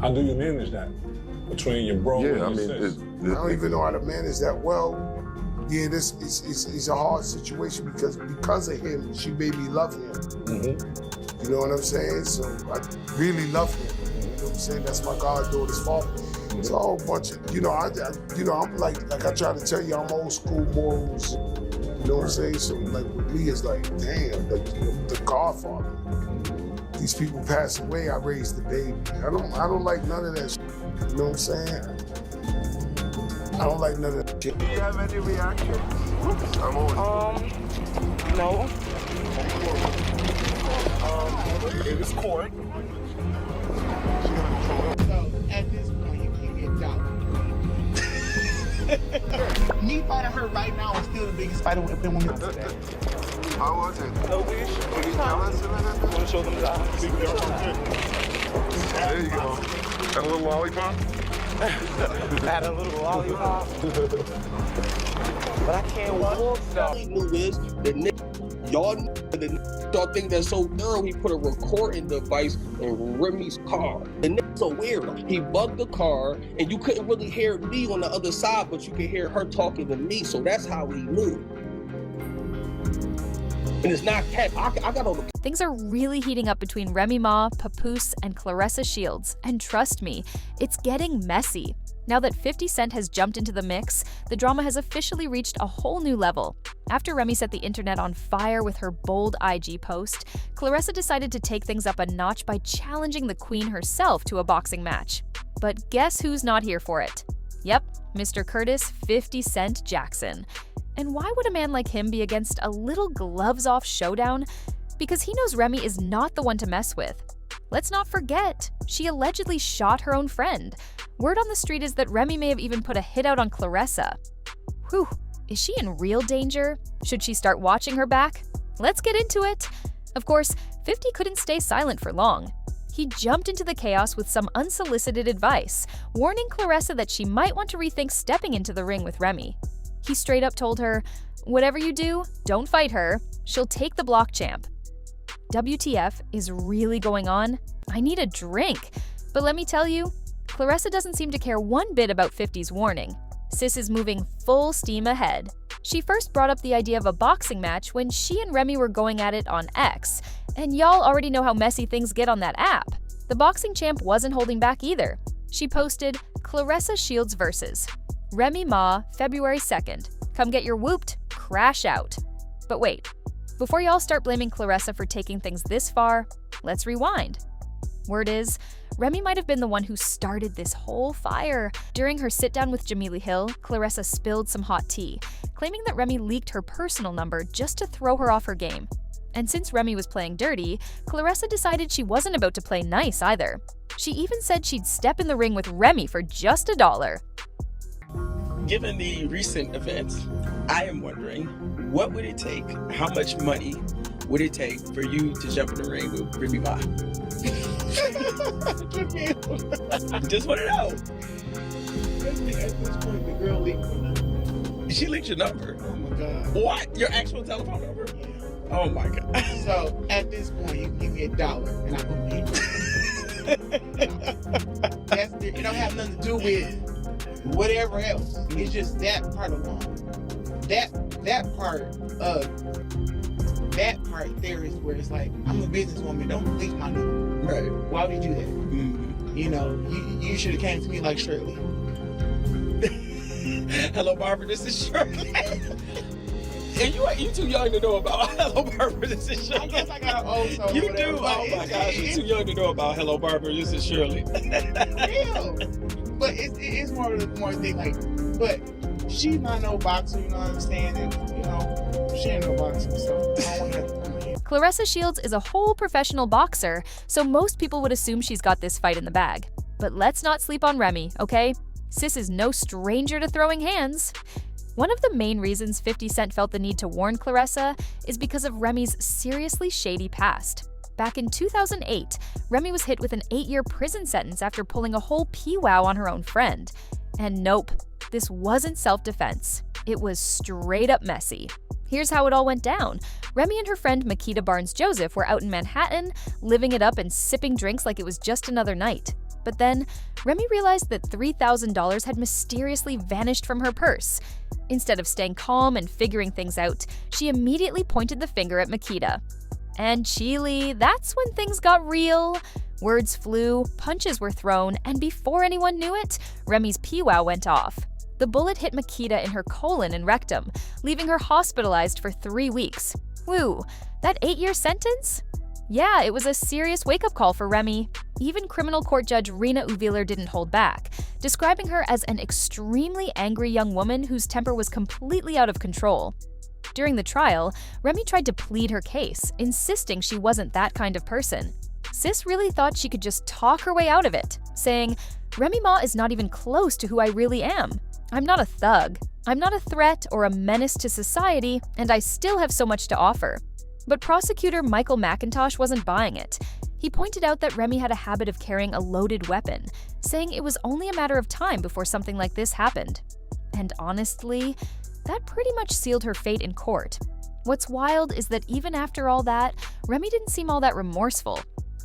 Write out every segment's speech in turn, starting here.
How do you manage that between your bro and your sis? I don't even know how to manage that well. Yeah, this is a hard situation because of him, she made me love him. You know what I'm saying? So I really love him. You know what I'm saying? That's my goddaughter's father. It's a whole bunch of, I'm like I try to tell you, I'm old school morals. You know what I'm saying? So like with me, it's like, damn, like the godfather. These people pass away, I raised the baby. I don't like none of that shit. You know what I'm saying? I don't like none of that shit. Do you have any reaction? I'm on. No. It was court. So at this point, you can get doubt. Me fighting her right now is still the biggest fight with them women today. How was it? No wish. Can you tell us a little bit? Want to show them the eyes? There you go. And a little lollipop? Had a little lollipop. But I can't walk though. All he knew is y'all think that's so thorough, he put a recording device in Remy's car. The nigga's so weird. He bugged the car, and you couldn't really hear me on the other side, but you could hear her talking to me, so that's how he knew. And it's not cat. I got all the... Things are really heating up between Remy Ma, Papoose, and Claressa Shields, and trust me, it's getting messy. Now that 50 Cent has jumped into the mix, the drama has officially reached a whole new level. After Remy set the internet on fire with her bold IG post, Claressa decided to take things up a notch by challenging the queen herself to a boxing match. But guess who's not here for it? Yep, Mr. Curtis 50 Cent Jackson. And why would a man like him be against a little gloves-off showdown? Because he knows Remy is not the one to mess with. Let's not forget, she allegedly shot her own friend. Word on the street is that Remy may have even put a hit out on Claressa. Whew, is she in real danger? Should she start watching her back? Let's get into it. Of course, 50 couldn't stay silent for long. He jumped into the chaos with some unsolicited advice, warning Claressa that she might want to rethink stepping into the ring with Remy. He straight up told her, "Whatever you do, don't fight her. She'll take the block champ." WTF is really going on? I need a drink. But let me tell you, Claressa doesn't seem to care one bit about 50's warning. Sis is moving full steam ahead. She first brought up the idea of a boxing match when she and Remy were going at it on X, and y'all already know how messy things get on that app. The boxing champ wasn't holding back either. She posted, "Claressa Shields versus Remy Ma, February 2nd. Come get your whooped, crash out." But wait, before y'all start blaming Claressa for taking things this far, let's rewind. Word is, Remy might have been the one who started this whole fire. During her sit-down with Jamili Hill, Claressa spilled some hot tea, claiming that Remy leaked her personal number just to throw her off her game. And since Remy was playing dirty, Claressa decided she wasn't about to play nice either. She even said she'd step in the ring with Remy for just $1. Given the recent events, I am wondering, what would it take, how much money would it take for you to jump in the ring with Remy Ma? Just want to know. At this point, the girl leaked my number. She leaked your number? Oh my God. What? Your actual telephone number? Yeah. Oh my God. So at this point, you can give me $1 and I will pay you. It don't have nothing to do with whatever else. It's just that part alone. That part there is where it's like, I'm a businesswoman, don't leak my number. Right. Why would you do that? Mm-hmm. You know, you should have came to me like Shirley. Hello, Barbara, this is Shirley. And you too young to know about Hello, Barbara, this is Shirley. I guess I got an old soul. You do? Oh my gosh, you're too young to know about Hello, Barbara, this is Shirley. Real. But it's more thing like, but she's not no boxer, you know what I'm saying? And, you know, she ain't no boxer, so I don't want that. Claressa Shields is a whole professional boxer, so most people would assume she's got this fight in the bag. But let's not sleep on Remy, okay? Sis is no stranger to throwing hands. One of the main reasons 50 Cent felt the need to warn Claressa is because of Remy's seriously shady past. Back in 2008, Remy was hit with an 8-year prison sentence after pulling a whole PWOW on her own friend. And nope, this wasn't self-defense. It was straight up messy. Here's how it all went down. Remy and her friend Makita Barnes-Joseph were out in Manhattan, living it up and sipping drinks like it was just another night. But then, Remy realized that $3,000 had mysteriously vanished from her purse. Instead of staying calm and figuring things out, she immediately pointed the finger at Makita. And Chile, that's when things got real. Words flew, punches were thrown, and before anyone knew it, Remy's peewow went off. The bullet hit Makita in her colon and rectum, leaving her hospitalized for 3 weeks. Woo, that 8-year sentence? Yeah, it was a serious wake-up call for Remy. Even criminal court judge Rena Uviler didn't hold back, describing her as an extremely angry young woman whose temper was completely out of control. During the trial, Remy tried to plead her case, insisting she wasn't that kind of person. Sis really thought she could just talk her way out of it, saying, "Remy Ma is not even close to who I really am. I'm not a thug. I'm not a threat or a menace to society, and I still have so much to offer." But prosecutor Michael McIntosh wasn't buying it. He pointed out that Remy had a habit of carrying a loaded weapon, saying it was only a matter of time before something like this happened. And honestly, that pretty much sealed her fate in court. What's wild is that even after all that, Remy didn't seem all that remorseful.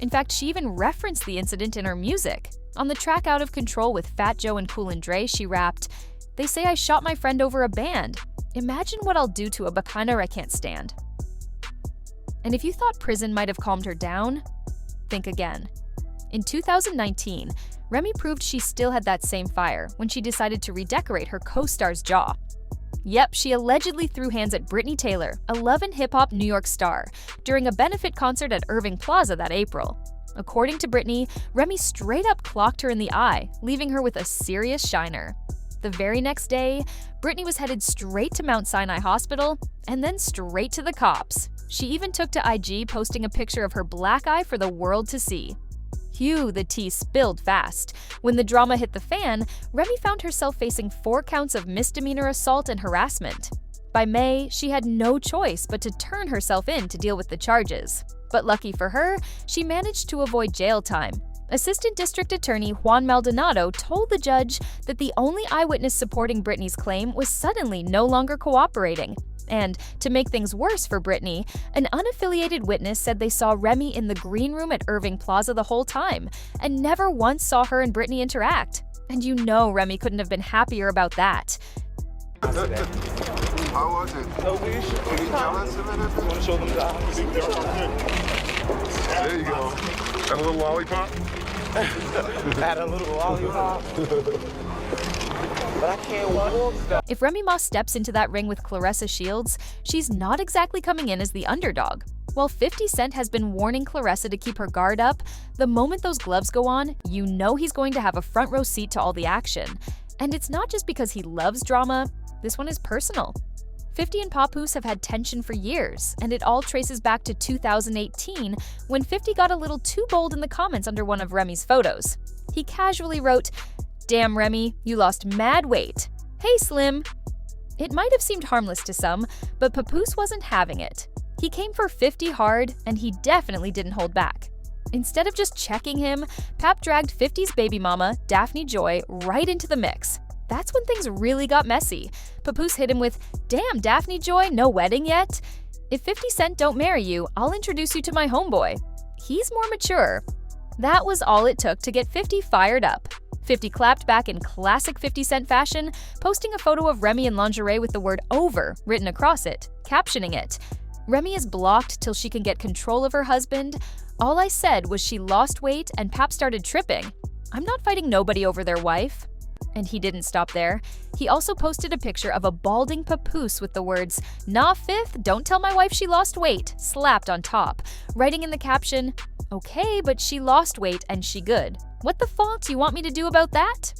In fact, she even referenced the incident in her music. On the track Out of Control with Fat Joe and Cool and Dre, she rapped, "They say I shot my friend over a band. Imagine what I'll do to a bacana I can't stand." And if you thought prison might have calmed her down, think again. In 2019, Remy proved she still had that same fire when she decided to redecorate her co-star's jaw. Yep, she allegedly threw hands at Brittany Taylor, a love and hip-hop New York star, during a benefit concert at Irving Plaza that April. According to Brittany, Remy straight up clocked her in the eye, leaving her with a serious shiner. The very next day, Brittany was headed straight to Mount Sinai Hospital and then straight to the cops. She even took to IG, posting a picture of her black eye for the world to see. Phew, the tea spilled fast. When the drama hit the fan, Remy found herself facing 4 counts of misdemeanor assault and harassment. By May, she had no choice but to turn herself in to deal with the charges. But lucky for her, she managed to avoid jail time. Assistant District Attorney Juan Maldonado told the judge that the only eyewitness supporting Brittany's claim was suddenly no longer cooperating. And to make things worse for Brittany, an unaffiliated witness said they saw Remy in the green room at Irving Plaza the whole time and never once saw her and Brittany interact. And you know Remy couldn't have been happier about that. How was it? No, we should. Can you tell us a little bit? Want to show them the eyes? There you go. And a little lollipop? Add a little lollipop. But I can't walk stuff. If Remy Ma steps into that ring with Claressa Shields, she's not exactly coming in as the underdog. While 50 Cent has been warning Claressa to keep her guard up, the moment those gloves go on, you know he's going to have a front row seat to all the action. And it's not just because he loves drama, this one is personal. 50 and Papoose have had tension for years, and it all traces back to 2018 when 50 got a little too bold in the comments under one of Remy's photos. He casually wrote, "Damn Remy, you lost mad weight. Hey Slim." It might have seemed harmless to some, but Papoose wasn't having it. He came for 50 hard, and he definitely didn't hold back. Instead of just checking him, Pap dragged 50's baby mama, Daphne Joy, right into the mix. That's when things really got messy. Papoose hit him with, "Damn, Daphne Joy, no wedding yet? If 50 Cent don't marry you, I'll introduce you to my homeboy. He's more mature." That was all it took to get 50 fired up. 50 clapped back in classic 50 Cent fashion, posting a photo of Remy in lingerie with the word "over" written across it, captioning it, "Remy is blocked till she can get control of her husband. All I said was she lost weight and Pap started tripping. I'm not fighting nobody over their wife." And he didn't stop there. He also posted a picture of a balding Papoose with the words, "Nah, Fifth, don't tell my wife she lost weight," slapped on top, writing in the caption, "Okay, but she lost weight and she good. What the fuck do you want me to do about that?"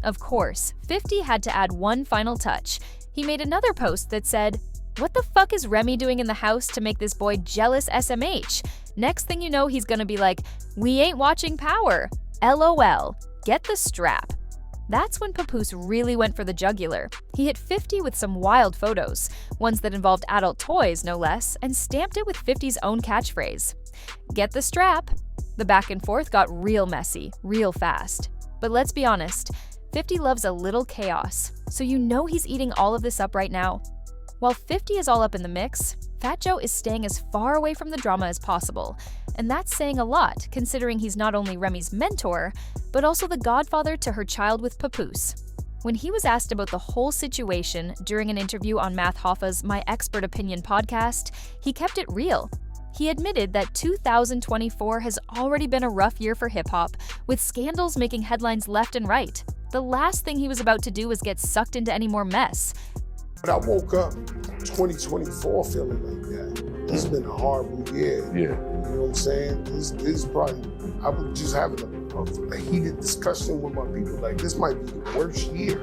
Of course, 50 had to add one final touch. He made another post that said, "What the fuck is Remy doing in the house to make this boy jealous SMH? Next thing you know, he's gonna be like, 'We ain't watching Power. LOL. Get the strap.'" That's when Papoose really went for the jugular. He hit 50 with some wild photos, ones that involved adult toys no less, and stamped it with 50's own catchphrase, "Get the strap." The back and forth got real messy, real fast. But let's be honest, 50 loves a little chaos, so you know he's eating all of this up right now. While 50 is all up in the mix, Fat Joe is staying as far away from the drama as possible. And that's saying a lot, considering he's not only Remy's mentor, but also the godfather to her child with Papoose. When he was asked about the whole situation during an interview on Math Hoffa's My Expert Opinion podcast, he kept it real. He admitted that 2024 has already been a rough year for hip-hop, with scandals making headlines left and right. The last thing he was about to do was get sucked into any more mess. But I woke up 2024 feeling like that. It's been a horrible year. Yeah. You know what I'm saying? This is probably, I was just having a heated discussion with my people. Like, this might be the worst year.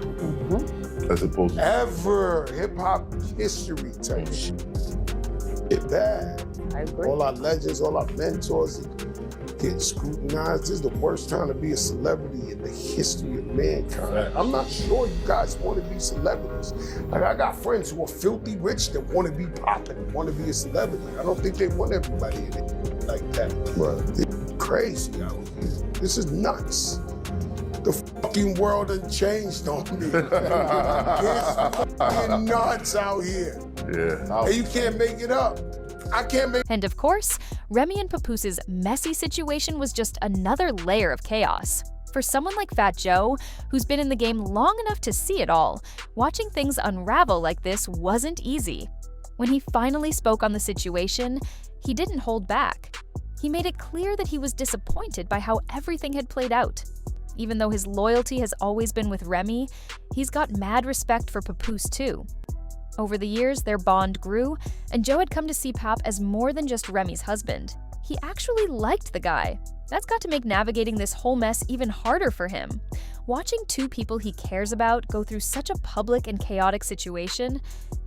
As opposed to ever hip-hop history type shit. It's bad. I agree. All our legends, all our mentors getting scrutinized. This is the worst time to be a celebrity in the history of mankind. I'm not sure you guys want to be celebrities. Like, I got friends who are filthy rich that want to be popping, want to be a celebrity. I don't think they want everybody in it like that. Right. It's crazy out here. This is nuts. The fucking world done changed on me. It's fucking nuts out here. Yeah. And you can't make it up. I can't make. And of course, Remy and Papoose's messy situation was just another layer of chaos. For someone like Fat Joe, who's been in the game long enough to see it all, watching things unravel like this wasn't easy. When he finally spoke on the situation, he didn't hold back. He made it clear that he was disappointed by how everything had played out. Even though his loyalty has always been with Remy, he's got mad respect for Papoose too. Over the years, their bond grew, and Joe had come to see Pap as more than just Remy's husband. He actually liked the guy. That's got to make navigating this whole mess even harder for him. Watching two people he cares about go through such a public and chaotic situation,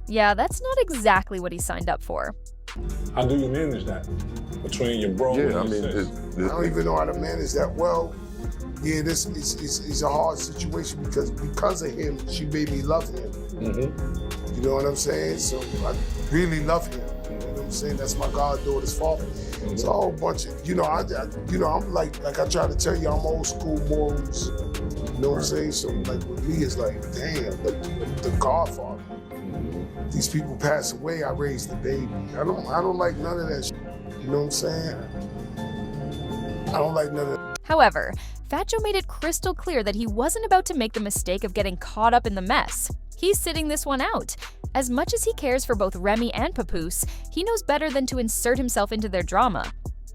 yeah, that's not exactly what he signed up for. How do you manage that between your bro and your sis? I don't even know how to manage that well. Yeah, this is a hard situation because of him, she made me love him. You know what I'm saying? So I really love him. You know what I'm saying? That's my goddaughter's father. It's a whole bunch of, I'm like I try to tell you, I'm old school morals. You know what I'm saying? So like with me, it's like, damn, the godfather. These people pass away, I raised the baby. I don't like none of that shit. You know what I'm saying? I don't like none of that. However, Fat Joe made it crystal clear that he wasn't about to make the mistake of getting caught up in the mess. He's sitting this one out. As much as he cares for both Remy and Papoose, he knows better than to insert himself into their drama.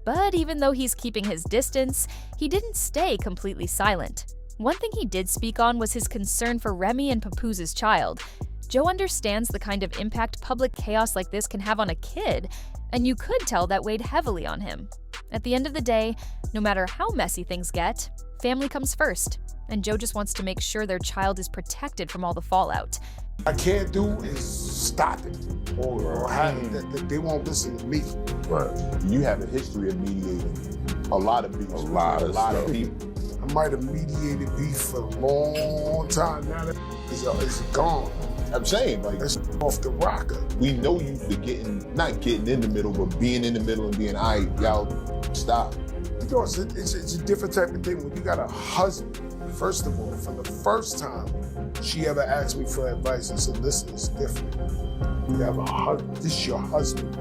But even though he's keeping his distance, he didn't stay completely silent. One thing he did speak on was his concern for Remy and Papoose's child. Joe understands the kind of impact public chaos like this can have on a kid, and you could tell that weighed heavily on him. At the end of the day, no matter how messy things get, family comes first, and Joe just wants to make sure their child is protected from all the fallout. I can't do is stop it, or have it that they won't listen to me. Right. You have a history of mediating a lot of beef. A lot of people. I might have mediated beef for a long time. Now that it's gone. I'm saying, like, that's off the rocker. We know you for not getting in the middle, but being in the middle and being, all right, y'all, stop. You know, it's a different type of thing when you got a husband. First of all, for the first time she ever asked me for advice, I said, listen, it's different. You have a husband, this is your husband.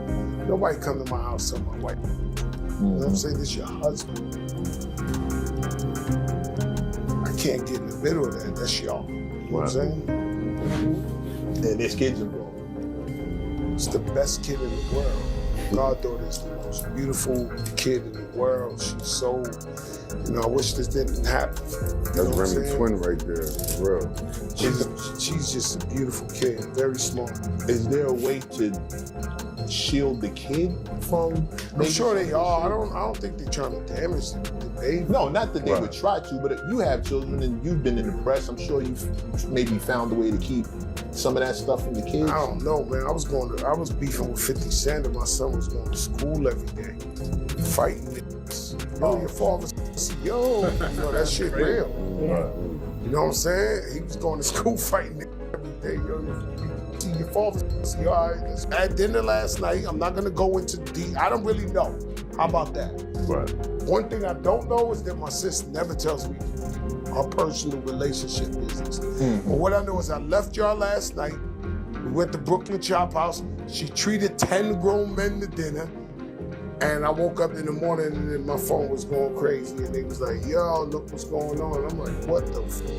Nobody come to my house tell my wife. You know what I'm saying? This is your husband. I can't get in the middle of that, that's y'all. You know what I'm saying? And there's kids involved. It's the best kid in the world. Goddaughter is the most beautiful kid in the world. She's so, I wish this didn't happen. That's Remy's twin right there, for real. She's just a beautiful kid, very smart. Is there a way to shield the kid from? I'm sure they are. I don't think they're trying to damage the baby. No, not that they would try to, but if you have children and you've been in the press, I'm sure you've maybe found a way to keep some of that stuff from the kids. I don't know, man. I was beefing with 50 Cent and my son was going to school every day, fighting niggas. Yo, your father's that shit real. You know what I'm saying? He was going to school fighting niggas every day. Yo, your father's all right. At dinner last night, I'm not gonna go into I don't really know. How about that? Right. One thing I don't know is that my sister never tells me her personal relationship business. But what I know is I left y'all last night. We went to Brooklyn Chop House. She treated 10 grown men to dinner. And I woke up in the morning and my phone was going crazy. And they was like, yo, look what's going on. I'm like, what the